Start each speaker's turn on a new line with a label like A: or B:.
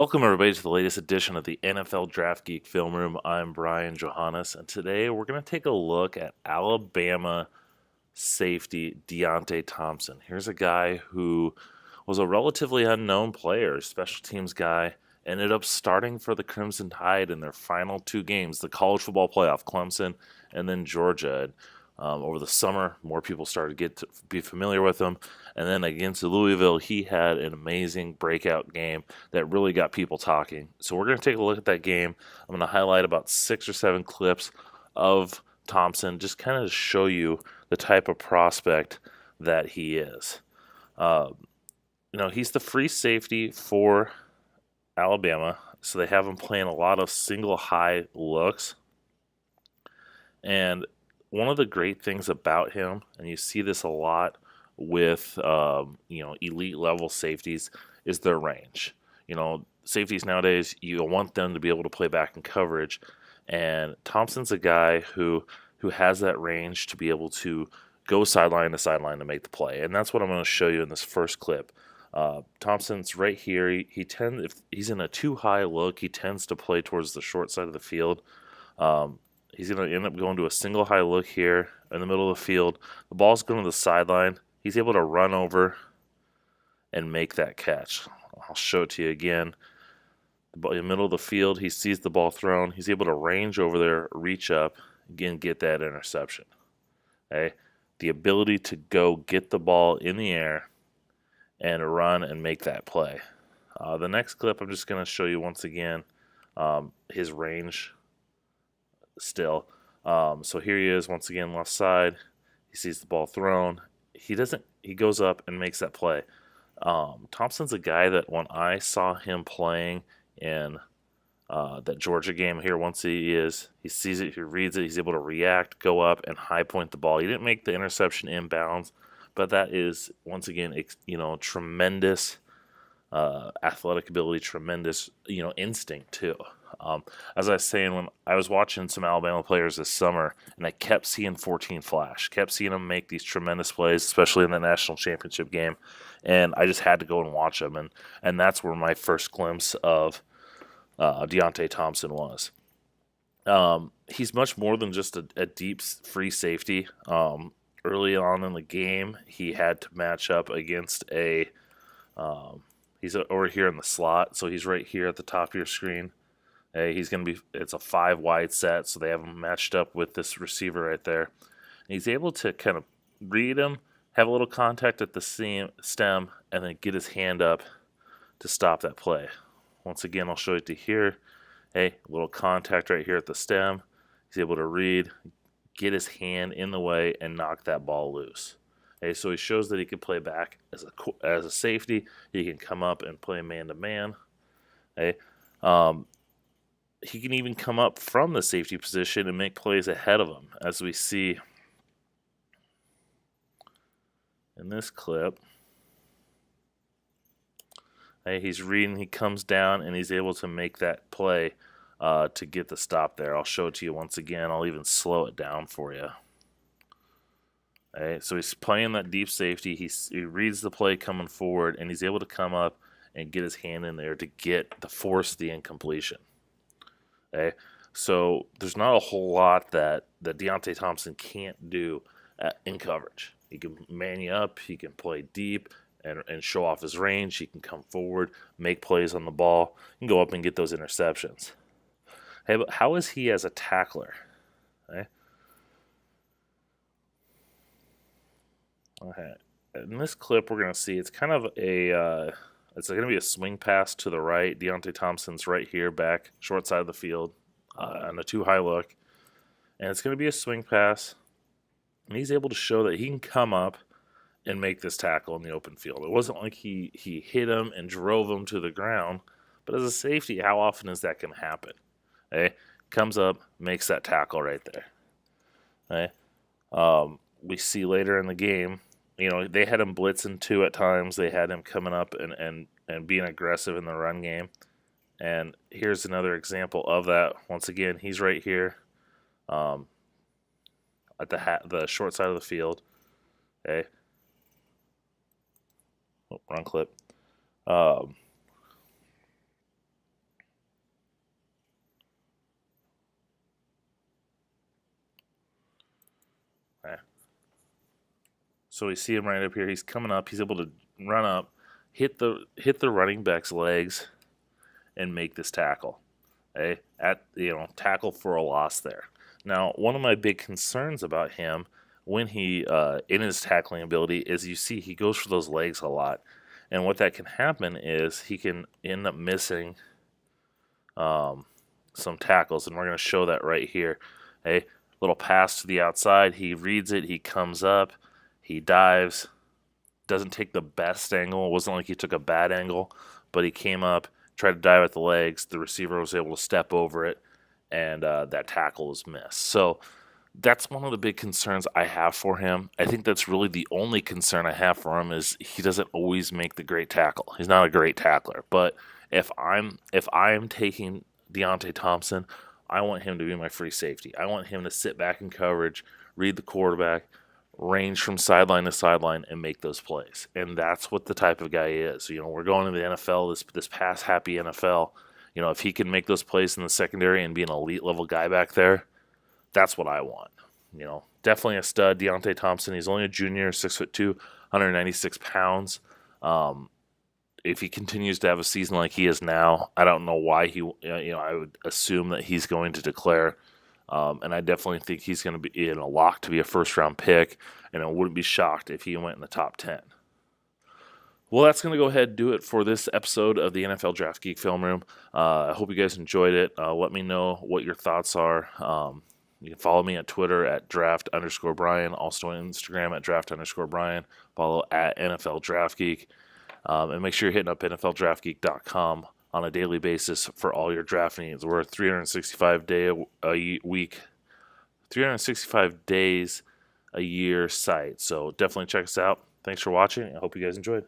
A: Welcome, everybody, to the latest edition of the NFL Draft Geek Film Room. I'm Brian Johannes, and today we're going to take a look at Alabama safety Deionte Thompson. Here's a guy who was a relatively unknown player, special teams guy, ended up starting for the Crimson Tide in their final two games, the college football playoff, Clemson and then Georgia. Over the summer, more people started to get to be familiar with him. And then against Louisville, he had an amazing breakout game that really got people talking. So we're going to take a look at that game. I'm going to highlight about 6 or 7 clips of Thompson, just kind of show you the type of prospect that he is. He's the free safety for Alabama, so they have him playing a lot of single high looks. And one of the great things about him, and you see this a lot with elite level safeties, is their range. Safeties nowadays, you want them to be able to play back in coverage, and Thompson's a guy who has that range to be able to go sideline to sideline to make the play, and that's what I'm going to show you in this first clip. Thompson's right here. If he's in a too high look, he tends to play towards the short side of the field. He's going to end up going to a single high look here in the middle of the field. The ball's going to the sideline. He's able to run over and make that catch. I'll show it to you again. In the middle of the field, he sees the ball thrown. He's able to range over there, reach up, again, get that interception. Okay? The ability to go get the ball in the air and run and make that play. The next clip, I'm just going to show you once again his range still. So here he is once again, left side. He sees the ball thrown. He goes up and makes that play. Thompson's a guy that when I saw him playing in that Georgia game here, once he sees it, he reads it, he's able to react, go up, and high point the ball. He didn't make the interception inbounds, but that is, once again, tremendous athletic ability, tremendous, instinct too. As I was saying, when I was watching some Alabama players this summer, and I kept seeing 14 flash, kept seeing them make these tremendous plays, especially in the national championship game, and I just had to go and watch them, and that's where my first glimpse of Deionte Thompson was. He's much more than just a deep free safety. Early on in the game, he had to match up against he's over here in the slot, so he's right here at the top of your screen. It's a 5 wide set, so they have him matched up with this receiver right there. And he's able to kind of read him, have a little contact at the stem, and then get his hand up to stop that play. Once again, I'll show it to here. A little contact right here at the stem. He's able to read, get his hand in the way, and knock that ball loose. So he shows that he can play back as a safety. He can come up and play man-to-man. He can even come up from the safety position and make plays ahead of him, as we see in this clip. He's reading, he comes down, and he's able to make that play to get the stop there. I'll show it to you once again. I'll even slow it down for you. So he's playing that deep safety. He reads the play coming forward, and he's able to come up and get his hand in there to force the incompletion. So there's not a whole lot that Deionte Thompson can't do in coverage. He can man you up. He can play deep and show off his range. He can come forward, make plays on the ball, and go up and get those interceptions. But how is he as a tackler? Okay. In this clip, we're going to see it's kind of it's going to be a swing pass to the right. Deionte Thompson's right here, back, short side of the field, on a too high look. And it's going to be a swing pass. And he's able to show that he can come up and make this tackle in the open field. It wasn't like he hit him and drove him to the ground. But as a safety, how often is that going to happen? Comes up, makes that tackle right there. We see later in the game, they had him blitzing too at times. They had him coming up and being aggressive in the run game. And here's another example of that. Once again, he's right here at the short side of the field. Wrong clip. Okay. So we see him right up here. He's coming up. He's able to run up, hit the running back's legs, and make this tackle. Okay? Tackle for a loss there. Now, one of my big concerns about him when he in his tackling ability is you see he goes for those legs a lot, and what that can happen is he can end up missing some tackles, and we're going to show that right here. Okay? Little pass to the outside. He reads it. He comes up. He dives. Doesn't take the best angle. It wasn't like he took a bad angle, but he came up, tried to dive at the legs. The receiver was able to step over it, and that tackle was missed. So that's one of the big concerns I have for him. I think that's really the only concern I have for him is he doesn't always make the great tackle. He's not a great tackler, but if I'm taking Deionte Thompson, I want him to be my free safety. I want him to sit back in coverage, read the quarterback, range from sideline to sideline, and make those plays. And that's what the type of guy is. We're going to the NFL, this pass happy NFL. If he can make those plays in the secondary and be an elite level guy back there, that's what I want. Definitely a stud, Deionte Thompson. He's only a junior, 6'2", 196 pounds. If he continues to have a season like he is now, I don't know why I would assume that he's going to declare. And I definitely think he's going to be in a lock to be a first-round pick, and I wouldn't be shocked if he went in the top 10. Well, that's going to go ahead and do it for this episode of the NFL Draft Geek Film Room. I hope you guys enjoyed it. Let me know what your thoughts are. You can follow me at Twitter at draft_Brian, also on Instagram at draft_Brian. Follow at NFL Draft Geek. And make sure you're hitting up NFLDraftGeek.com on a daily basis for all your draft needs. We're a 365 days a year site. So definitely check us out. Thanks for watching. I hope you guys enjoyed.